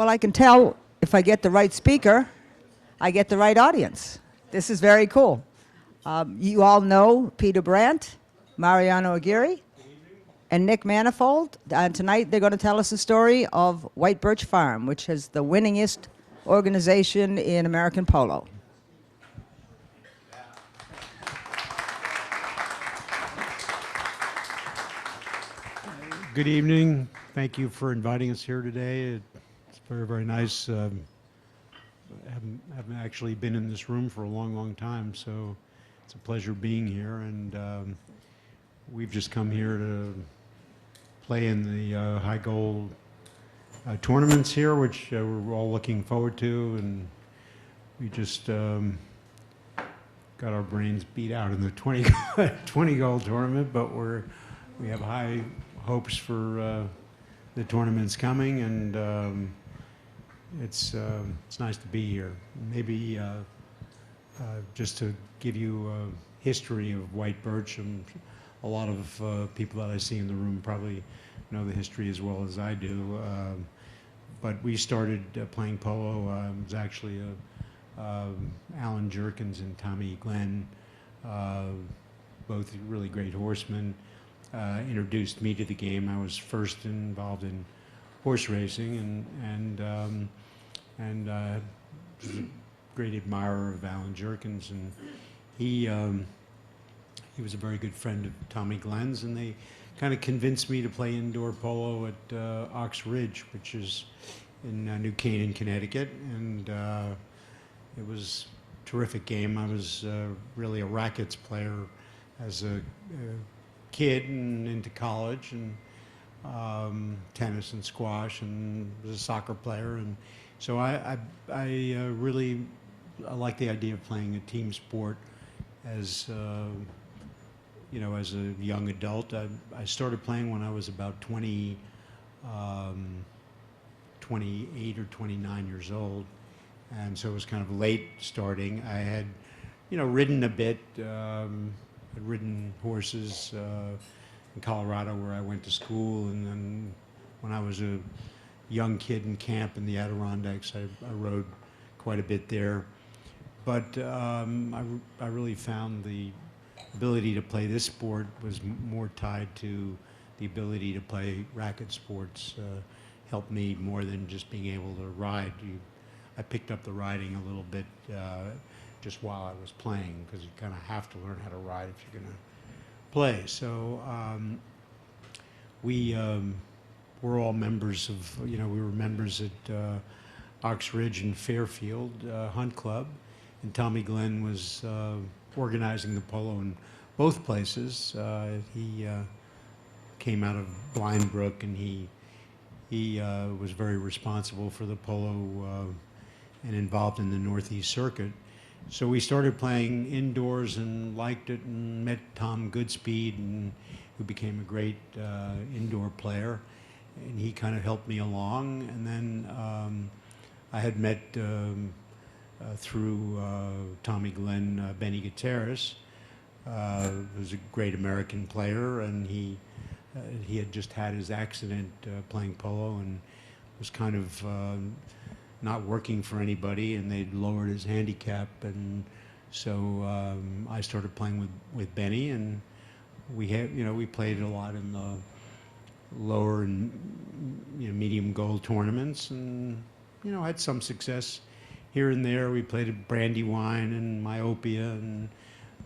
Well, I can tell if I get the right speaker, I get the right audience. This is very cool. You all know Peter Brant, Mariano Aguerre, and Nick Manifold. And tonight they're going to tell us the story of White Birch Farm, which is the winningest organization in American polo. Good evening. Thank you for inviting us here today. It's very, very nice. Haven't actually been in this room for a long, long time, so it's a pleasure being here. And we've just come here to play in the high goal tournaments here, which we're all looking forward to. And we just got our brains beat out in the 20 goal tournament, but we have high hopes for the tournaments coming, and it's nice to be here. Maybe just to give you a history of White Birch, and a lot of people that I see in the room probably know the history as well as I do. But we started playing polo. It was actually Alan Jerkins and Tommy Glenn, both really great horsemen. Introduced me to the game. I was first involved in horse racing, and was a great admirer of Alan Jerkins, and he was a very good friend of Tommy Glenn's, and they kind of convinced me to play indoor polo at Ox Ridge, which is in New Canaan, Connecticut, and it was a terrific game. I was really a rackets player as a kid and into college, and tennis and squash, and was a soccer player, and so I really like the idea of playing a team sport as as a young adult. I started playing when I was about 28 or 29 years old, and so it was kind of late starting. I had ridden a bit. I'd ridden horses in Colorado where I went to school, and then when I was a young kid in camp in the Adirondacks, I rode quite a bit there. But I really found the ability to play this sport was more tied to the ability to play racket sports. Helped me more than just being able to ride. I picked up the riding a little bit just while I was playing, because you kind of have to learn how to ride if you're going to play. So we were all members of, we were members at Ox Ridge and Fairfield Hunt Club, and Tommy Glenn was organizing the polo in both places. He came out of Blind Brook, and he was very responsible for the polo and involved in the Northeast Circuit. So we started playing indoors and liked it, and met Tom Goodspeed, and who became a great indoor player, and he kind of helped me along. And then I had met through Tommy Glenn, Benny Gutierrez, who's a great American player, and he had just had his accident playing polo, and was kind of not working for anybody, and they'd lowered his handicap, and so I started playing with Benny, and we played a lot in the lower and medium goal tournaments, and had some success here and there. We played at Brandywine and Myopia, and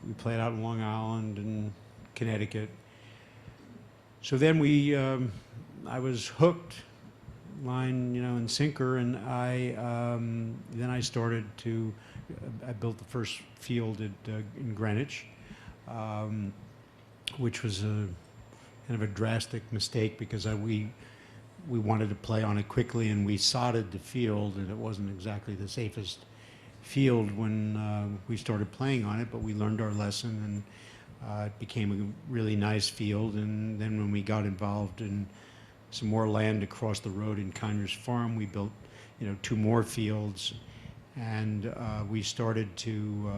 we played out in Long Island and Connecticut. So then I was hooked, line, and sinker, and then I started to. I built the first field in Greenwich, which was kind of a drastic mistake, because we wanted to play on it quickly, and we sodded the field, and it wasn't exactly the safest field when we started playing on it, but we learned our lesson, and it became a really nice field. And then when we got involved in some more land across the road in Conyers Farm, we built 2 more fields, and we started to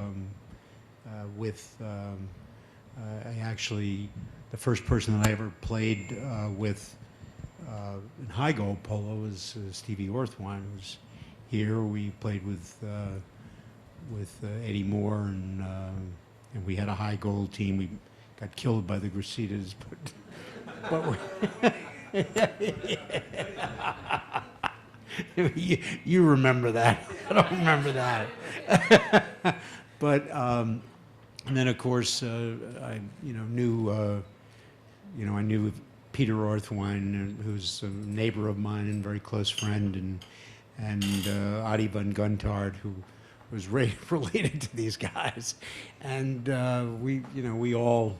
I actually, the first person that I ever played with in high goal polo was Stevie Orthwine was here. We played with Eddie Moore, and we had a high goal team. We got killed by the Grasitas, but you remember that. I don't remember that. But and then of course I knew Peter Orthwine, who's a neighbor of mine and very close friend, and Adi van Guntard, who was related to these guys, and we all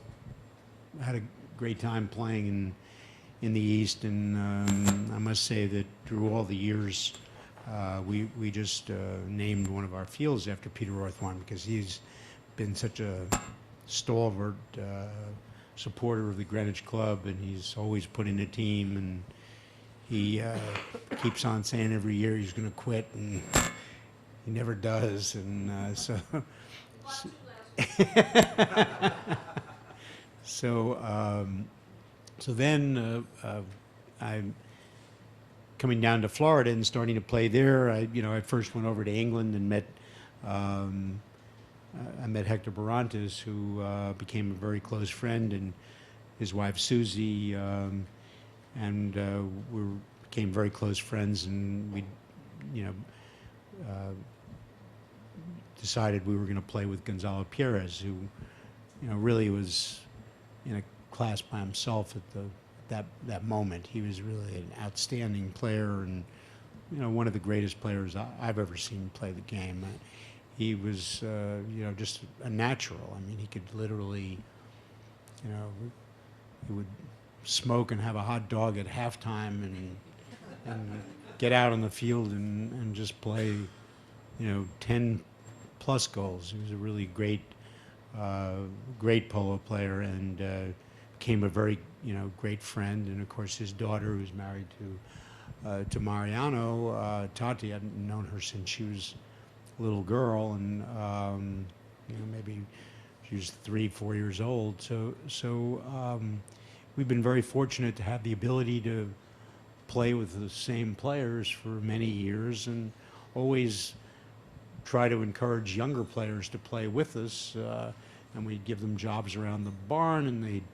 had a great time playing in the East, and I must say that through all the years, we just named one of our fields after Peter Orthwine because he's been such a stalwart supporter of the Greenwich Club, and he's always put in a team, and he keeps on saying every year he's going to quit, and he never does, and so then I'm coming down to Florida and starting to play there. I first went over to England and met I met Hector Barantes, who became a very close friend, and his wife Susie, and we became very close friends, and we, decided we were going to play with Gonzalo Pires, who, really was in a class by himself at that moment. He was really an outstanding player, and one of the greatest players I've ever seen play the game. He was, just a natural. I mean, he could literally, he would smoke and have a hot dog at halftime and get out on the field and just play, 10 plus goals. He was a really great polo player, and became a very, great friend. And of course, his daughter, who's married to Mariano, Tati, I've known her since she was a little girl, and maybe she was 3-4 years old. So we've been very fortunate to have the ability to play with the same players for many years, and always try to encourage younger players to play with us, and we'd give them jobs around the barn, and they'd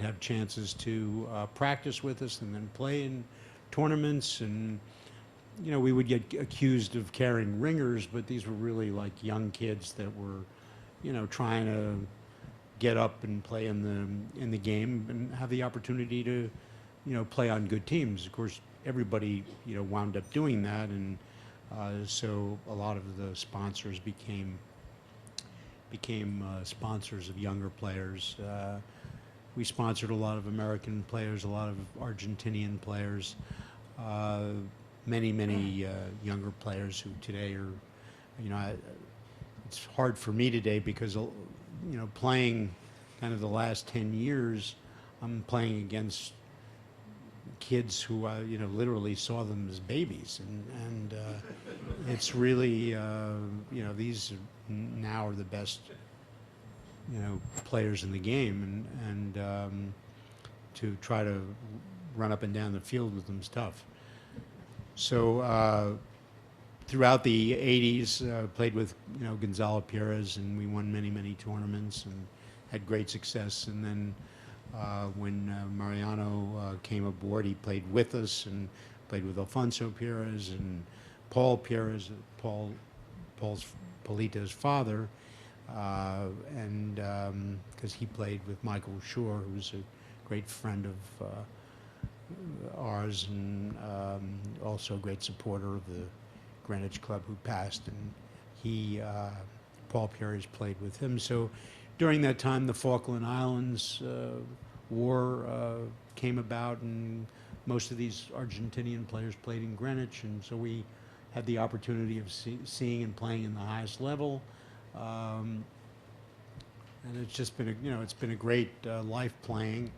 have chances to practice with us and then play in tournaments. And we would get accused of carrying ringers, but these were really like young kids that were trying to get up and play in the game and have the opportunity to play on good teams. Of course, everybody wound up doing that, and so a lot of the sponsors became sponsors of younger players. We sponsored a lot of American players, a lot of Argentinian players, many younger players who today are, it's hard for me today because, playing kind of the last 10 years, I'm playing against kids who I, literally saw them as babies, and it's really, these now are the best, players in the game, and to try to run up and down the field with them is tough. So throughout the 80s, played with Gonzalo Pires, and we won many tournaments and had great success. And then when Mariano came aboard, he played with us and played with Alfonso Pires and Paul Pires, Polita's father, and because he played with Michael Shore, who was a great friend of ours, and also a great supporter of the Greenwich Club, who passed, and Paul Pires played with him. So during that time, the Falkland Islands War came about, and most of these Argentinian players played in Greenwich, and so we had the opportunity of seeing and playing in the highest level. And it's just been it's been a great life playing.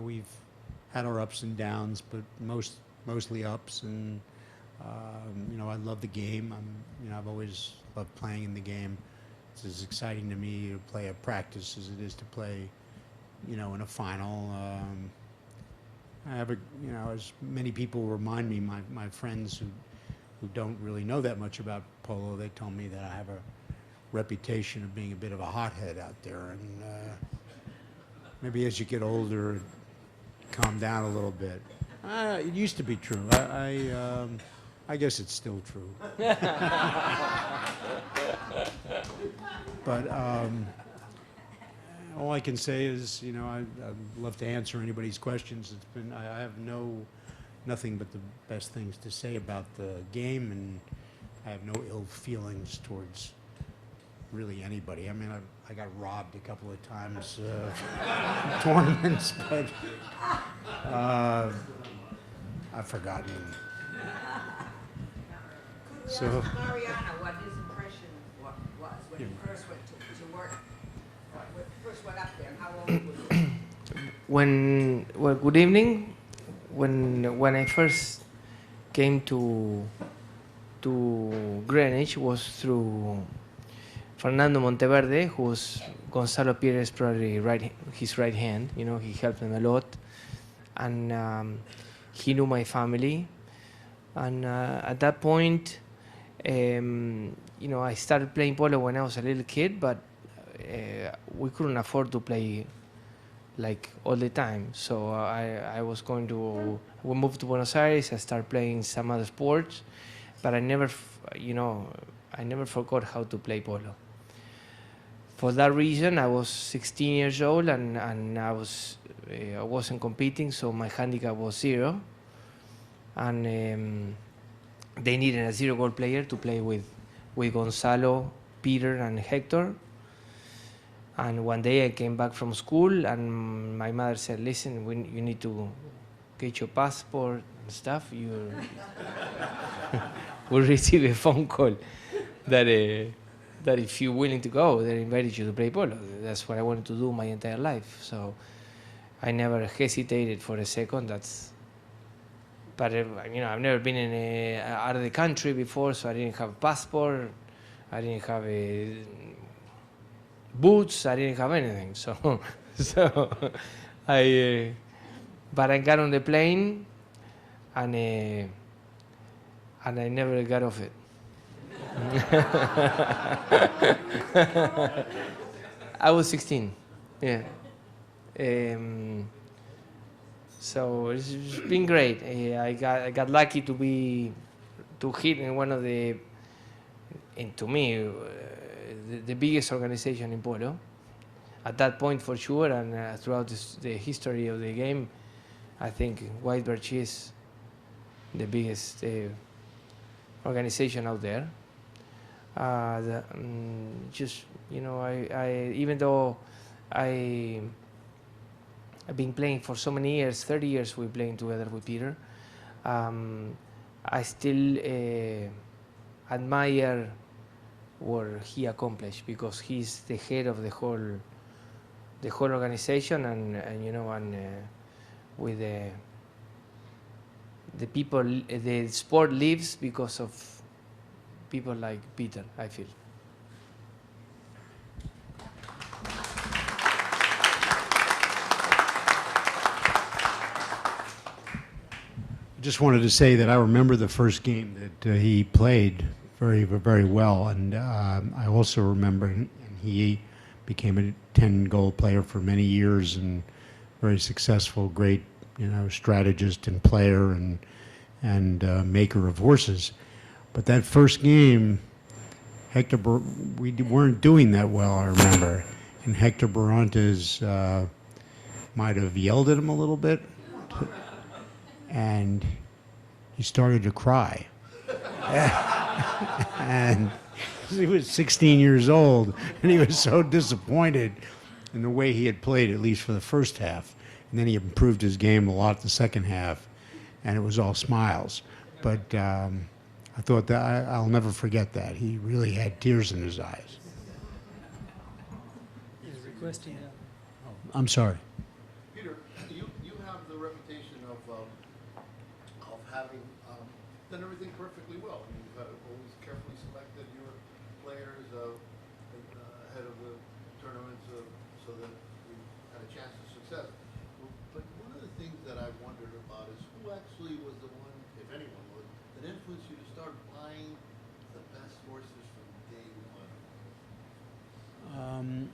We've had our ups and downs, but mostly ups. And I love the game. I've always loved playing in the game. It's as exciting to me to play a practice as it is to play, in a final. I have a, you know, as many people remind me, my friends who don't really know that much about polo, they tell me that I have a reputation of being a bit of a hothead out there, and maybe as you get older, calm down a little bit. It used to be true. I guess it's still true. But all I can say is, you know, I'd love to answer anybody's questions. It's been, I have nothing but the best things to say about the game, and I have no ill feelings towards really anybody. I mean, I got robbed a couple of times in tournaments, but I've forgotten them. So, Mariano, what his impression was when he first went to work, when he first went up there, and how old was he? Well, good evening. When I first came to Greenwich was through Fernando Monteverde, who was Gonzalo Pires' probably his right hand. You know, he helped him a lot, and he knew my family. And at that point, you know, I started playing polo when I was a little kid, but we couldn't afford to play like all the time. So we moved to Buenos Aires. I started playing some other sports, but I never forgot how to play polo. For that reason, I was 16 years old, and I wasn't competing, so my handicap was 0, and they needed a 0-goal player to play with Gonzalo, Peter, and Hector. And one day I came back from school, and my mother said, "Listen, you need to get your passport and stuff. You will receive a phone call that if you're willing to go, they invited you to play polo." That's what I wanted to do my entire life. So I never hesitated for a second. But you know, I've never been out of the country before, so I didn't have a passport. I didn't have boots. I didn't have anything. So but I got on the plane, and I never got off it. I was 16. Yeah. So it's been great. I got lucky to hit in one of the, and to me, the biggest organization in polo at that point for sure, and throughout the history of the game, I think BIRCH is the biggest organization out there. Just, you know, I even though I've been playing for so many years, 30 years we're playing together with Peter, I still admire what he accomplished, because he's the head of the whole organization, and you know, and with the people, the sport lives because of people like Peter, I feel. I just wanted to say that I remember the first game that he played very, very well, and I also remember, and he became a 10-goal player for many years, and very successful, great, you know, strategist and player, and maker of horses. But that first game, we weren't doing that well, I remember, and Hector Barantes might have yelled at him a little bit, and he started to cry. And he was 16 years old, and he was so disappointed in the way he had played, at least for the first half. And then he improved his game a lot the second half, and it was all smiles. But I thought that I'll never forget that. He really had tears in his eyes. He's requesting I'm sorry. Peter, you have the reputation of having done everything perfectly well. I mean, you've always carefully selected your players ahead of the tournaments so that we had a chance of success. But one of the things that I wondered start buying the best horses from day one?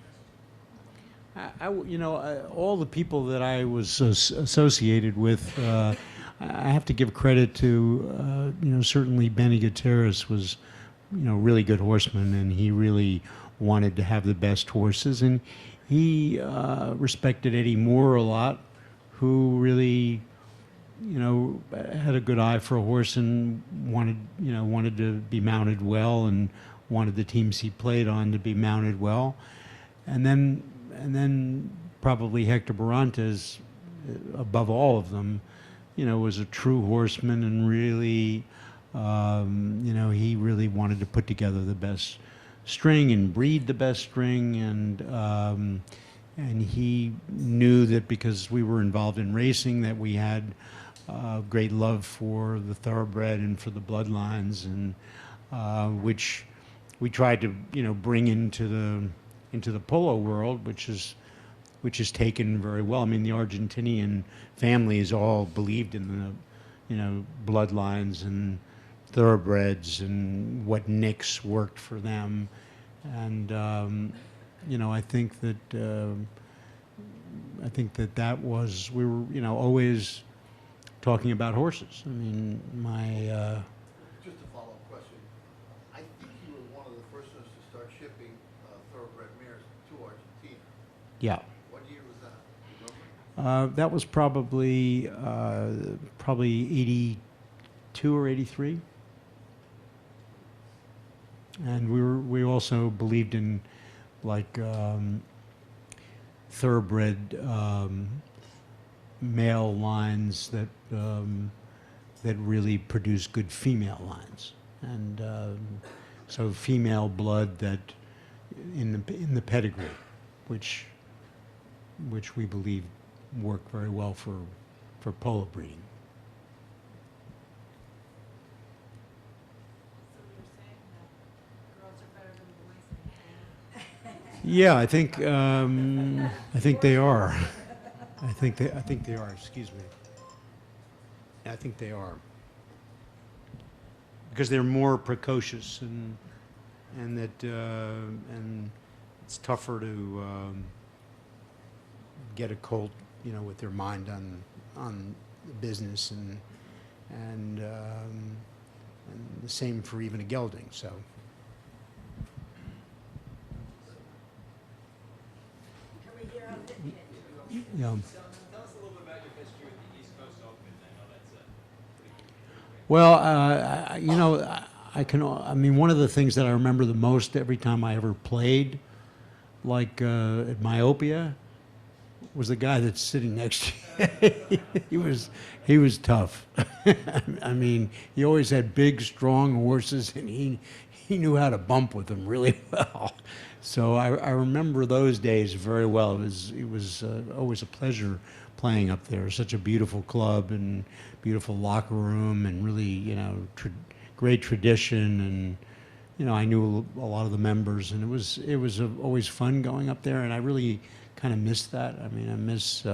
All the people that I was associated with, I have to give credit to, certainly Benny Gutierrez was, really good horseman, and he really wanted to have the best horses, and he respected Eddie Moore a lot, who really, had a good eye for a horse and wanted to be mounted well, and wanted the teams he played on to be mounted well, and then probably Hector Barantes, above all of them, was a true horseman, and really, he really wanted to put together the best string and breed the best string, and he knew that because we were involved in racing, that we had great love for the thoroughbred and for the bloodlines, and which we tried to bring into the polo world, which is taken very well. I mean, the Argentinian families all believed in the bloodlines and thoroughbreds and what nicks worked for them, and I think that was, we were always talking about horses. I mean, Just a follow-up question. I think you were one of the first ones to start shipping thoroughbred mares to Argentina. yeah. What year was that? Do you remember? That was probably 82 or 83. And we also believed in like thoroughbred male lines that really produce good female lines, and so female blood that in the pedigree, which we believe work very well for polo breeding. Yeah, I think they are. I think they are. Excuse me. I think they are, because they're more precocious, and it's tougher to get a colt, with their mind on the business, and the same for even a gelding. So. Yeah. Tell us a little bit about your history with the East Coast Open. I know that's a pretty Well, I mean, one of the things that I remember the most every time I ever played, like at Myopia, was the guy that's sitting next to you. He was tough. I mean, he always had big, strong horses, and he knew how to bump with them really well. So I remember those days very well. It was always a pleasure playing up there. Such a beautiful club and beautiful locker room, and really, great tradition. And I knew a lot of the members, and it was always fun going up there. And I really kind of miss that. I mean, I miss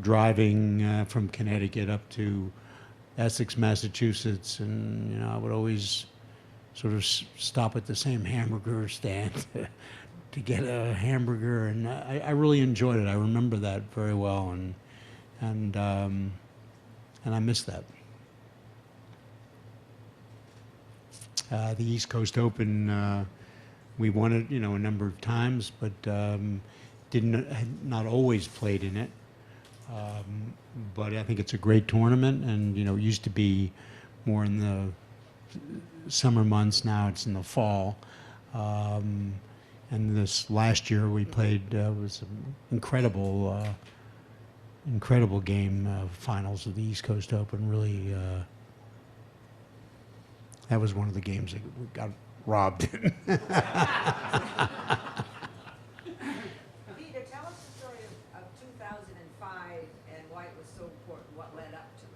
driving from Connecticut up to Essex, Massachusetts, and I would always sort of stop at the same hamburger stand to get a hamburger, and I really enjoyed it. I remember that very well, and I miss that. The East Coast Open, we won it, a number of times, but had not always played in it. But I think it's a great tournament, and it used to be more in the summer months. Now it's in the fall, and this last year we played was an incredible game, finals of the East Coast Open. Really, that was one of the games that we got robbed in. Peter, tell us the story of 2005 and why it was so important, what led up to it.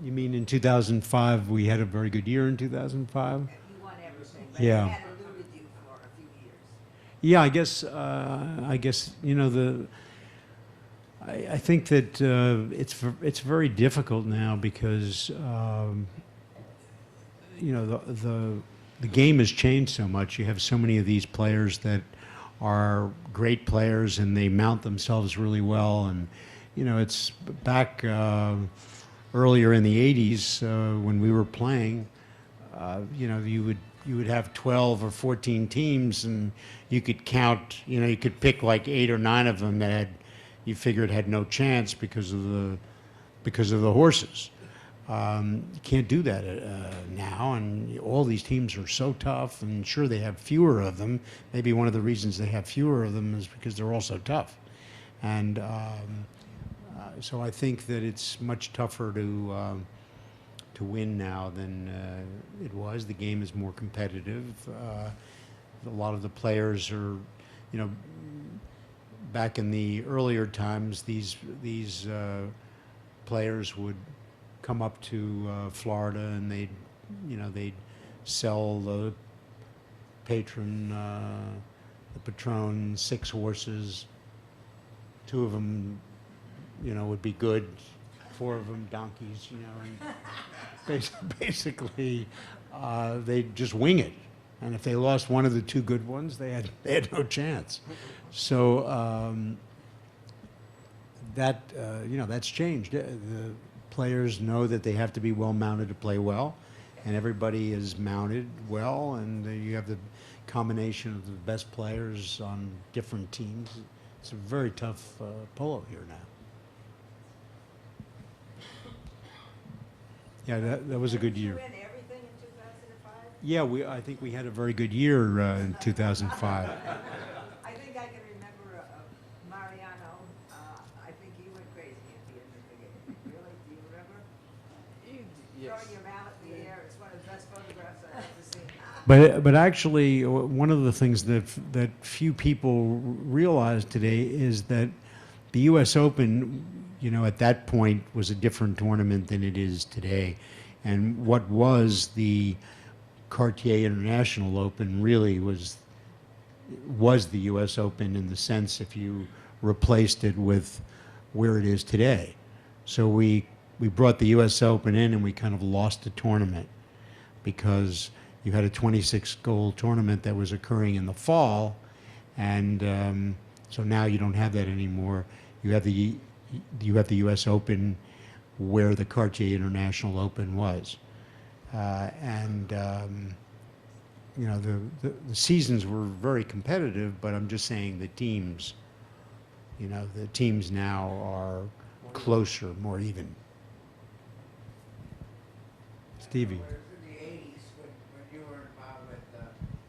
You mean in 2005, we had a very good year in 2005? You won everything, but Yeah. it had eluded you for a few years. Yeah, I guess I think that it's very difficult now because you know the game has changed so much. You have so many of these players that are great players and they mount themselves really well. And you know, it's back earlier in the '80s when we were playing. You know, you would have 12 or 14 teams, and you could count. You know, you could pick like 8 or 9 of them that you figured had no chance because of the horses. You can't do that now, and all these teams are so tough. And sure, they have fewer of them. Maybe one of the reasons they have fewer of them is because they're all so tough. And so I think that it's much tougher to win now than it was. The game is more competitive. A lot of the players are, you know, back in the earlier times, these players would come up to Florida and they'd sell the patron, the Patron, 6 horses. 2 of them, you know, would be good. 4 of them donkeys, you know, and basically they'd just wing it. And if they lost one of the 2 good ones, they had no chance. So that you know, that's changed. The players know that they have to be well mounted to play well, and everybody is mounted well, and you have the combination of the best players on different teams. It's a very tough polo here now. Yeah, that was a good year. Did you win everything in 2005? Yeah, I think we had a very good year in 2005. I think I can remember Mariano. I think he went crazy at the end of the game. Really? Do you remember? Throwing your mallet in the air. It's one of the best photographs I've ever seen. But actually, one of the things that few people realize today is that the U.S. Open, you know, at that point was a different tournament than it is today. And what was the Cartier International Open really was the U.S. Open in the sense if you replaced it with where it is today. So we brought the U.S. Open in and we kind of lost the tournament because you had a 26-hole tournament that was occurring in the fall, and so now you don't have that anymore. You have the U.S. Open where the Cartier International Open was. You know, the seasons were very competitive, but I'm just saying the teams, you know, the teams now are closer, more even. Stevie. Whereas in the 80s, when you were involved with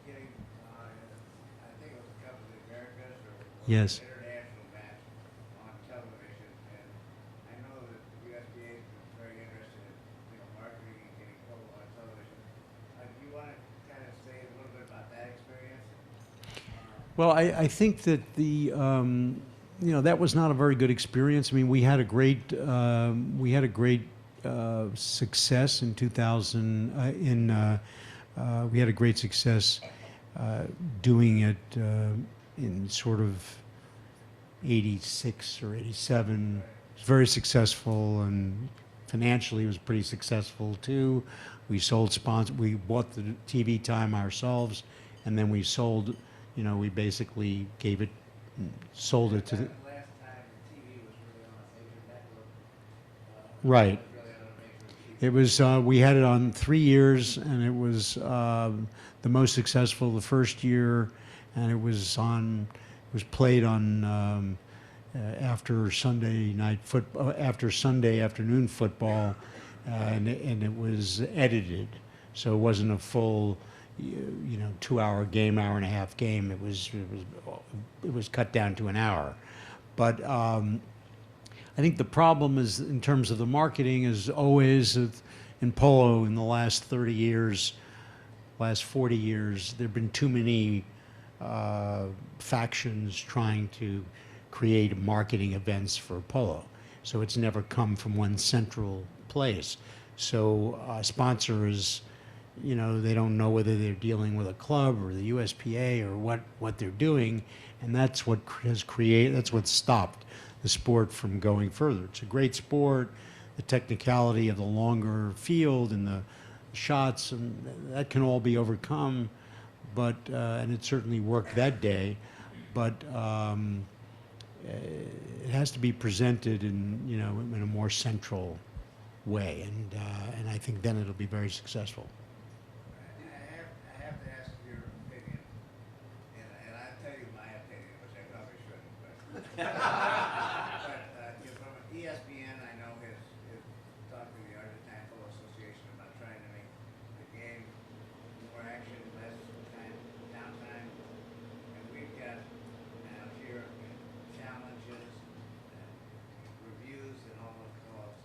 getting, I think it was a couple of the Americas or Yes. international match on television, and I know that the USBA is very interested in, you know, marketing and getting polo on television. Do you want to kind of say a little bit about that experience? Well, I think that you know, that was not a very good experience. I mean, we had a great success in 2000. We had a great success doing it in sort of 86 or 87. It was very successful, and financially it was pretty successful too. We sold sponsors. We bought the TV time ourselves, and then we sold. You know, we basically sold it to the. Last time the TV was really on a major network. Right. Really on a major TV. It was, we had it on 3 years, and it was the most successful the first year, and it was played on after Sunday night football, after Sunday afternoon football, and it was edited, so it wasn't a full, you know, 2-hour game, hour and a half game. It was cut down to an hour, but. I think the problem is, in terms of the marketing, is always in polo in the last 30 years, last 40 years, there have been too many factions trying to create marketing events for polo. So it's never come from one central place. So sponsors, you know, they don't know whether they're dealing with a club or the USPA or what they're doing, and that's what has created, that's what stopped. the sport from going further. It's a great sport. The technicality of the longer field and the shots, and that can all be overcome. But and it certainly worked that day. But it has to be presented in, you know, in a more central way, and I think then it'll be very successful. I have to ask your opinion, and I'll tell you my opinion, which I probably shouldn't, but, you know, from ESPN, I know has talked to the Argentine Polo Association about trying to make the game more action, less time, downtime, and we've got now here challenges and reviews and all those calls.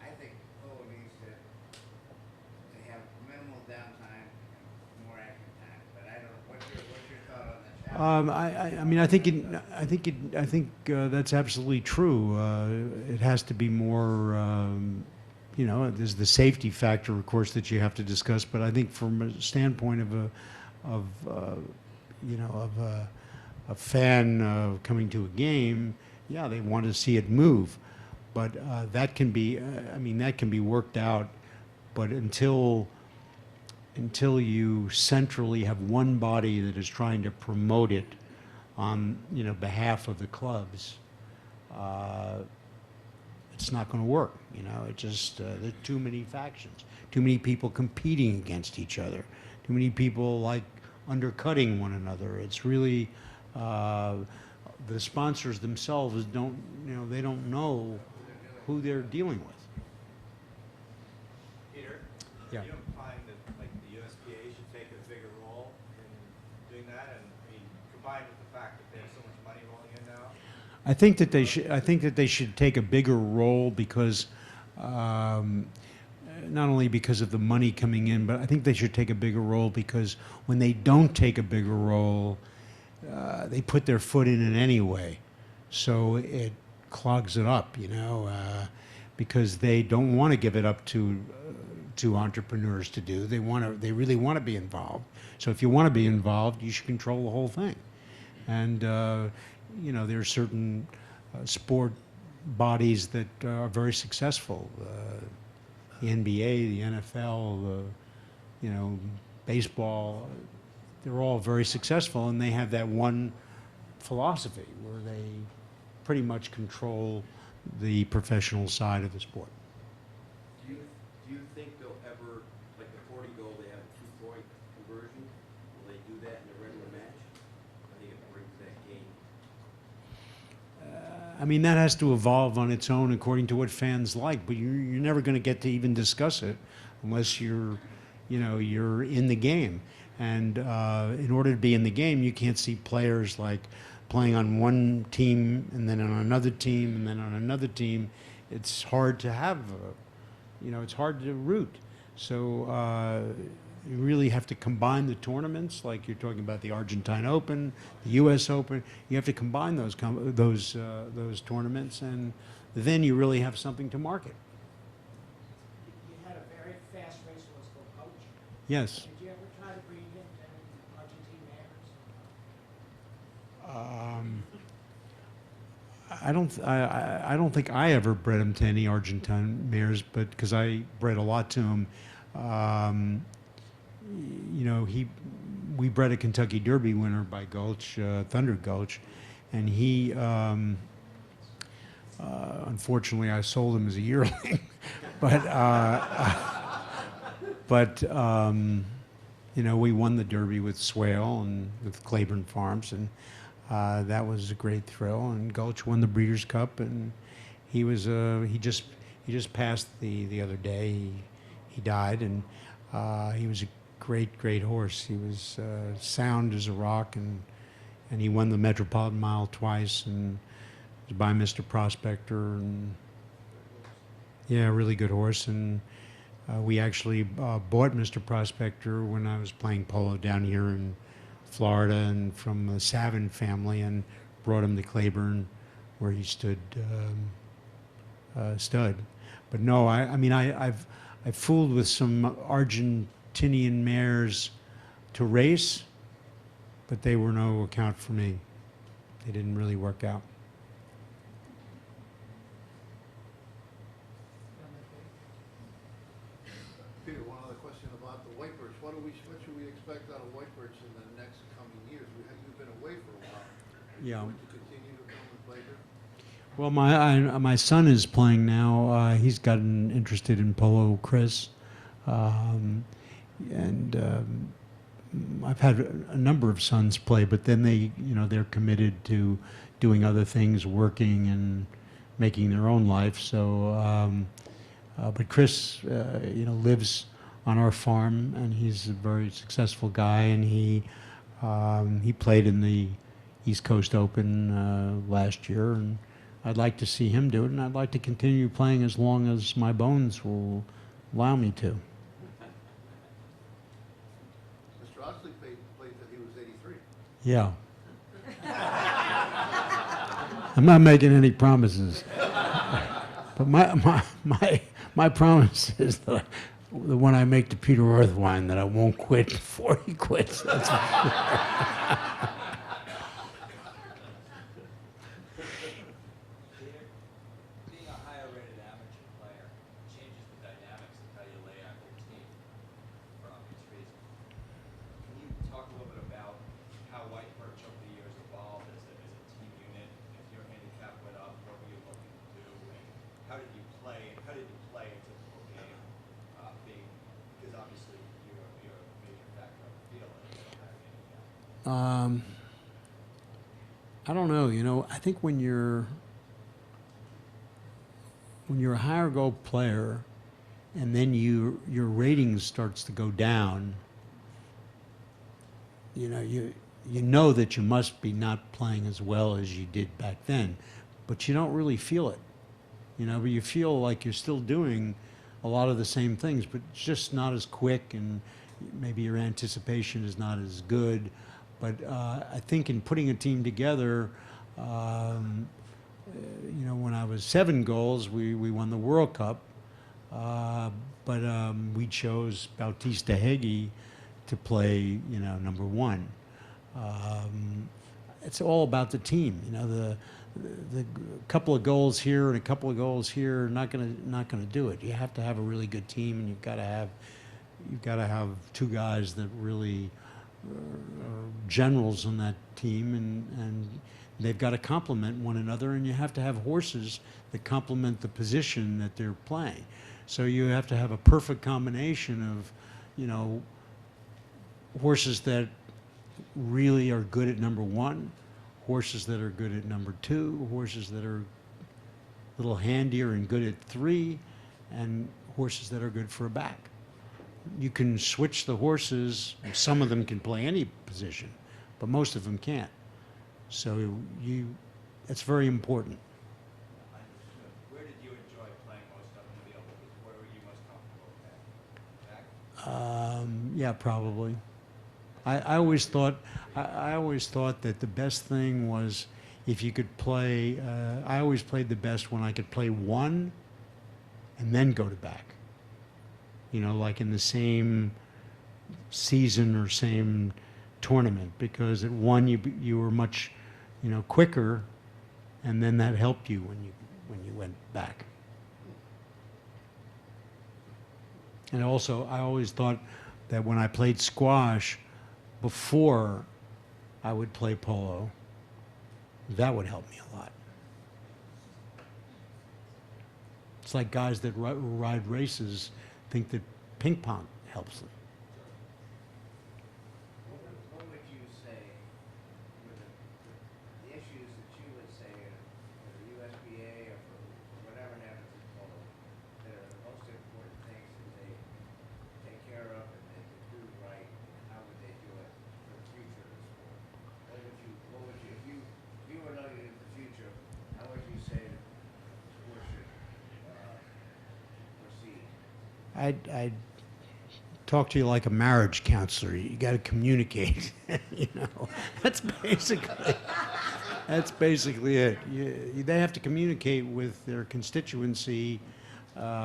I think polo needs to have minimal downtime and more action time, but I don't know, what's your thought on that? I mean, I think that's absolutely true. It has to be more, you know, there's the safety factor, of course, that you have to discuss. But I think from a standpoint of you know, of a fan coming to a game, yeah, they want to see it move. But that can be, I mean, that can be worked out. But until you centrally have one body that is trying to promote it on, you know, behalf of the clubs, it's not going to work. You know, it just there are too many factions, too many people competing against each other, too many people like undercutting one another. It's really the sponsors themselves don't, you know, they don't know who they're dealing with. Peter? Yeah. You don't find that like the USPA should take a bigger role in doing that? And I mean, combined with the fact that they have so much money rolling in now? I think that they should. I think that they should take a bigger role because, not only because of the money coming in, but I think they should take a bigger role because when they don't take a bigger role, they put their foot in it anyway, so it clogs it up. You know, because they don't want to give it up to entrepreneurs to do. They want to. They really want to be involved. So if you want to be involved, you should control the whole thing. And you know, there are certain sport bodies that are very successful. The NBA, the NFL, you know, baseball. They're all very successful, and they have that one philosophy where they pretty much control the professional side of the sport. Do you think they'll ever, like the 40 goal, they have a 2-point conversion? Will they do that in a regular match? I think it brings that game. I mean, that has to evolve on its own according to what fans like, but you're never going to get to even discuss it unless you're, you know, you're in the game. And in order to be in the game, you can't see players like playing on one team and then on another team and then on another team. It's hard to have, you know, it's hard to root. So you really have to combine the tournaments, like you're talking about the Argentine Open, the U.S. Open. You have to combine those tournaments, and then you really have something to market. You had a very fast racehorse called Coach. Yes. Did you ever try to breed him to Argentine mares? I don't think I ever bred him to any Argentine mares, but because I bred a lot to him. You know, we bred a Kentucky Derby winner by Gulch, Thunder Gulch, and he, unfortunately, I sold him as a yearling, but you know, we won the Derby with Swale and with Claiborne Farms, and that was a great thrill. And Gulch won the Breeders' Cup, and he was he just passed the other day. He died, and he was a great horse. He was sound as a rock, and he won the Metropolitan Mile twice, and was by Mr. Prospector, and yeah, really good horse. And we actually bought Mr. Prospector when I was playing polo down here in Florida, and from the Savin family, and brought him to Claiborne, where he stood stud. But no, I mean, I've fooled with some Argentinian mares to race, but they were no account for me. They didn't really work out. question about the White Birch. What should we expect out of White Birch in the next coming years? You've been away for a while. Are you Yeah. going to continue to come and play here? Well, my son is playing now. He's gotten interested in polo, Chris, and I've had a number of sons play, but then they're committed to doing other things, working and making their own life. So, but Chris, lives on our farm, and he's a very successful guy, and he played in the East Coast Open last year, and I'd like to see him do it, and I'd like to continue playing as long as my bones will allow me to. Mr. Oxley played till he was 83. Yeah. I'm not making any promises, but my promise is that the one I make to Peter Orthwine, that I won't quit before he quits. That's Being a higher rated amateur player changes the dynamics of how you lay out your team for obvious reasons. Can you talk a little bit about how White Birch over the years evolved as a team unit? If your handicap went up, what were you looking to do? And how did you play? How did you play a typical game? Because obviously you're a major factor on the field and you don't have handicap. I don't know. I think when you're a higher goal player, and then your ratings starts to go down, you know that you must be not playing as well as you did back then, but you don't really feel it. But you feel like you're still doing a lot of the same things, but it's just not as quick, and maybe your anticipation is not as good. But I think in putting a team together, when I was 7 goals, we won the World Cup, but we chose Bautista Heggie to play, number 1. It's all about the team. The couple of goals here and a couple of goals here are not gonna do it. You have to have a really good team, and you've got to have 2 guys that really are generals on that team, and they've got to complement one another, and you have to have horses that complement the position that they're playing. So you have to have a perfect combination of, horses that really are good at number 1, horses that are good at number 2, horses that are a little handier and good at 3, and horses that are good for a back. You can switch the horses. Some of them can play any position, but most of them can't. So it's very important. Understood. Where did you enjoy playing most on the field? Where were you most comfortable with that? Back? Yeah, probably. I always thought that the best thing was if you could play. I always played the best when I could play 1 and then go to back. Like in the same season or same tournament, because at 1 you were much, quicker, and then that helped you when you went back. And also, I always thought that when I played squash before I would play polo, that would help me a lot. It's like guys that ride races think that ping pong helps them. What would you say were the issues that you would say for the USBA or for whatever happens in polo that are the most important things that they take care of and they can do right, and how would they do it for the future of the sport? What would you, if you were looking at the future, how would you say that the sport should proceed? I'd talk to you like a marriage counselor. You got to communicate. That's basically it. They have to communicate with their constituency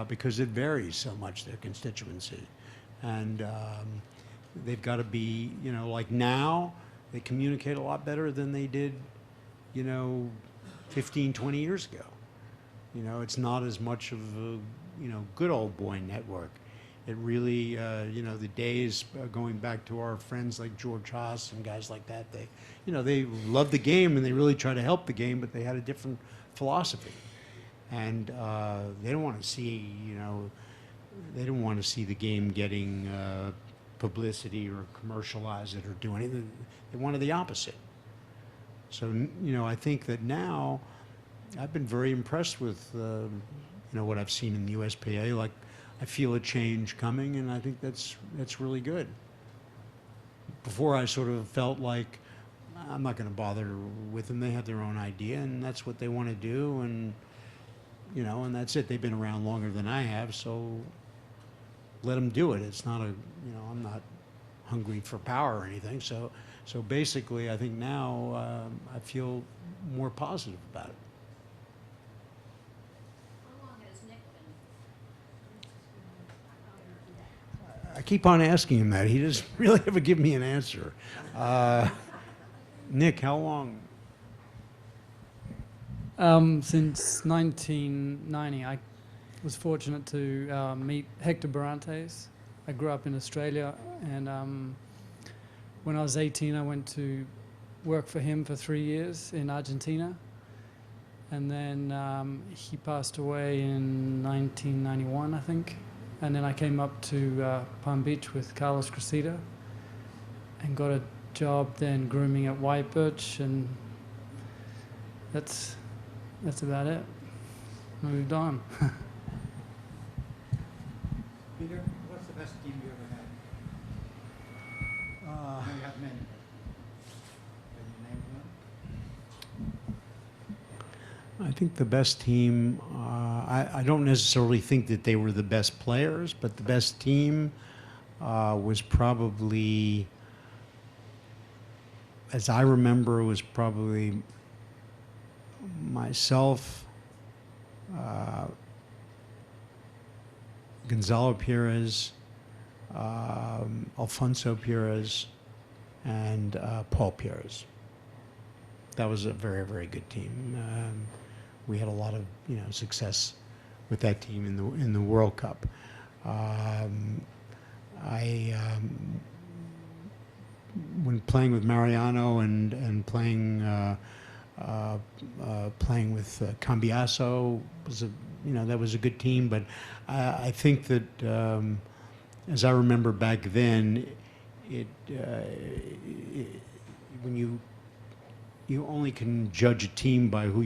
because it varies so much, their constituency, and they've got to be, like now they communicate a lot better than they did, 15, 20 years ago. It's not as much of a, good old boy network. It really, the days going back to our friends like George Haas and guys like that, they loved the game and they really tried to help the game, but they had a different philosophy. And they don't want to see, they don't want to see the game getting publicity or commercialize it or do anything. They wanted the opposite. So, I think that now I've been very impressed with, what I've seen in the USPA. Like, I feel a change coming, and I think that's really good. Before, I sort of felt like I'm not going to bother with them. They have their own idea, and that's what they want to do, and and that's it. They've been around longer than I have, so let them do it. It's not I'm not hungry for power or anything. So basically, I think now I feel more positive about it. How long has Nick been? I keep on asking him that. He doesn't really ever give me an answer. Nick, how long? Since 1990, I was fortunate to meet Hector Barantes. I grew up in Australia, and when I was 18, I went to work for him for 3 years in Argentina. And then he passed away in 1991, I think. And then I came up to Palm Beach with Carlos Cressida and got a job then grooming at White Birch, and that's about it. Moved on. Peter, what's the best team you ever had? I know you have many. Can you name one? I think the best team, I don't necessarily think that they were the best players, but the best team was probably, as I remember, was probably myself, Gonzalo Pires, Alfonso Pires, and Paul Pires. That was a very, very good team. We had a lot of success with that team in the World Cup. When playing with Mariano and playing with Cambiaso was that was a good team. But I think that as I remember back then, when you only can judge a team by who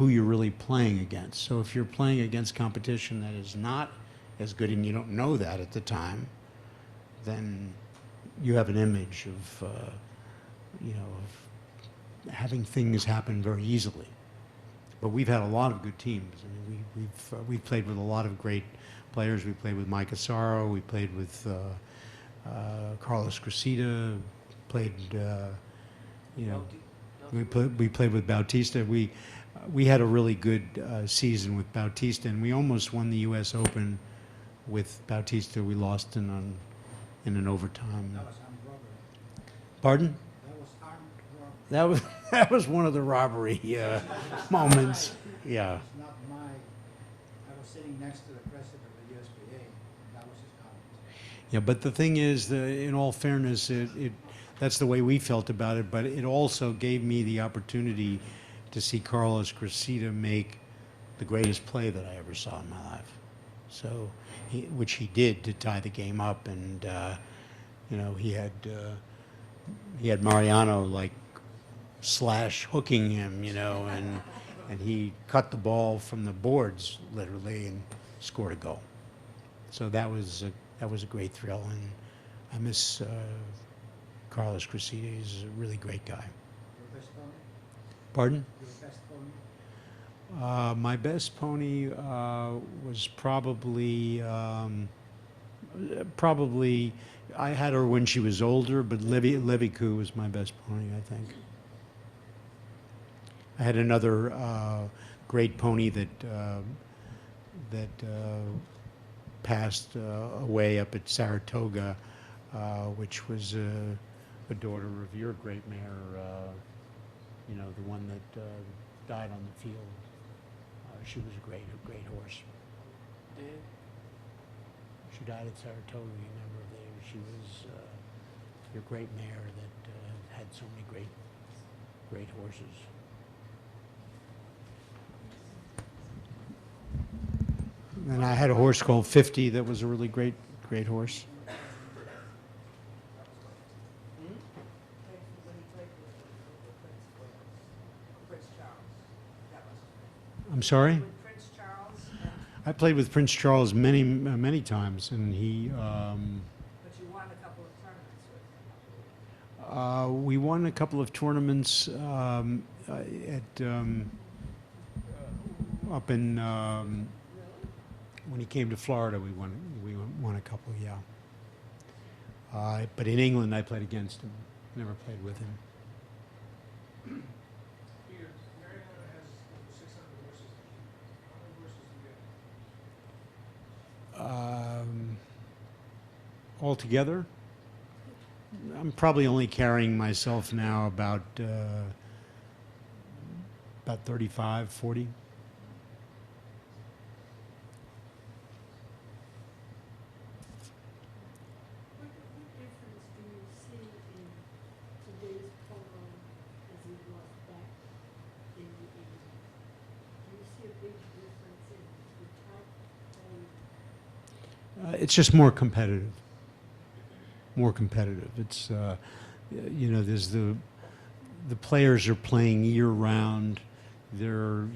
you're really playing against. So if you're playing against competition that is not as good and you don't know that at the time, then you have an image of having things happen very easily. But we've had a lot of good teams. I mean, we've played with a lot of great players. We played with Mike Asaro. We played with Carlos Cressida. We played with Bautista. We had a really good season with Bautista, and we almost won the U.S. Open with Bautista. We lost in an overtime. That was armed robbery. Pardon? That was armed robbery. That was one of the robbery moments. Yeah. It's not my. I was sitting next to the president of the USPA. That was his comment. Yeah, but the thing is, in all fairness, that's the way we felt about it. But it also gave me the opportunity to see Carlos Cressida make the greatest play that I ever saw in my life. So, which he did to tie the game up, and he had Mariano like slash hooking him, and he cut the ball from the boards literally and scored a goal. So that was a great thrill, and I miss Carlos Cressida. He's a really great guy. Your best pony? Pardon? Your best pony? My best pony was probably I had her when she was older, but Leviku was my best pony, I think. I had another great pony that passed away up at Saratoga, which was a daughter of your great mare, the one that died on the field. She was a great horse. She died at Saratoga a number of years. She was your great mare that had so many great horses. And I had a horse called 50 that was a really great horse. I'm sorry? Prince Charles, and, I played with Prince Charles many times, and he. but you won a couple of tournaments with him. We won a couple of tournaments up in when he came to Florida. We won a couple, yeah. But in England, I played against him. Never played with him. Peter, Mariano has 600 horses. How many horses do you get? Altogether, I'm probably only carrying myself now about 35, 40. What difference do you see in today's polo as it was back in the 80s? Do you see a big difference in the type of It's just more competitive. More competitive. It's there's the players are playing year round. They're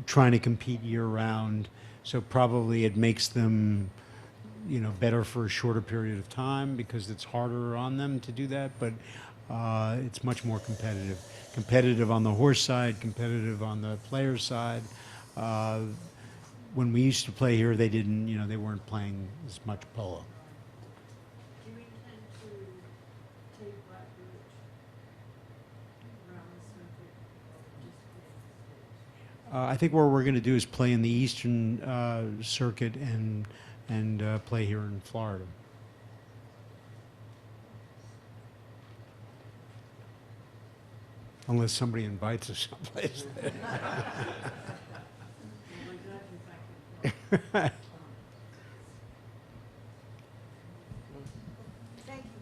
trying to compete year round. So probably it makes them better for a shorter period of time because it's harder on them to do that. But it's much more competitive. Competitive on the horse side. Competitive on the player side. When we used to play here, they didn't. They weren't playing as much polo. Do you intend to take Black Birch around the circuit or just play in the States? I think what we're going to do is play in the Eastern Circuit and play here in Florida. Unless somebody invites us someplace.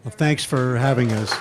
Well, thanks for having us.